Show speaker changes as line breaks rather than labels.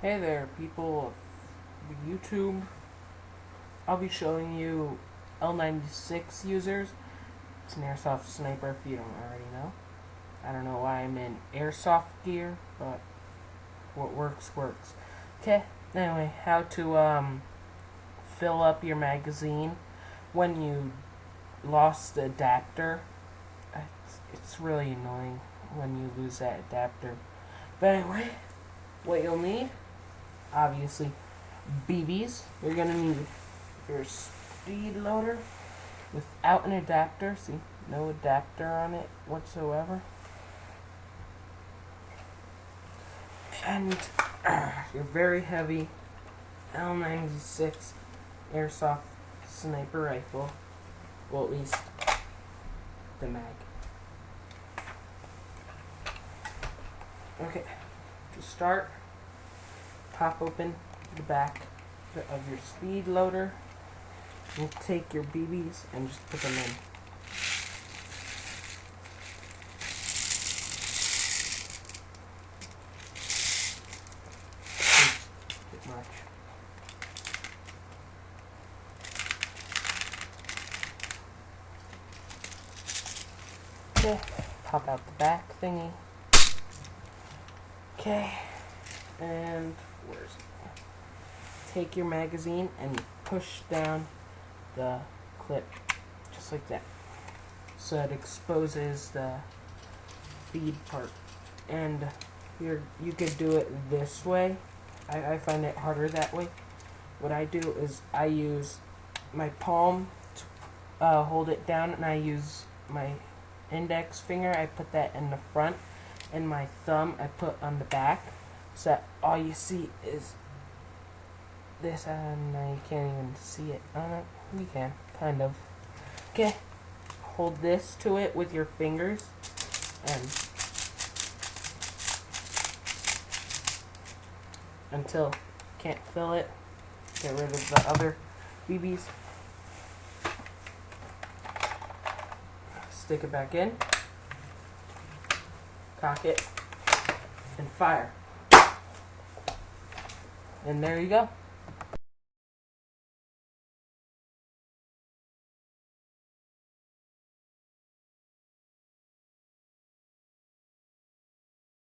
Hey there, people of YouTube. I'll be showing you L96 users. It's an airsoft sniper if you don't already know. I don't know why I'm in airsoft gear, but what works, works. Okay, anyway, how to fill up your magazine when you lost the adapter. It's really annoying when you lose that adapter. But anyway, what you'll need, obviously, BBs. You're gonna need your Speedloader without an adapter. See, no adapter on it whatsoever. And your very heavy L96 Airsoft sniper rifle. Well, at least the mag. Okay, to start, pop open the back of your speed loader and take your BBs and just put them in. Bit much. Okay, pop out the back thingy. Okay, and where's it? Take your magazine and you push down the clip just like that, so it exposes the feed part. And you could do it this way. I find it harder that way. What I do is I use my palm to hold it down, and I use my index finger, I put that in the front, and my thumb I put on the back, so that all you see is this. Now you can't even see it. You can, kind of. Okay, hold this to it with your fingers, and until you can't fill it, get rid of the other BBs. Stick it back in, cock it, and fire. And there you go.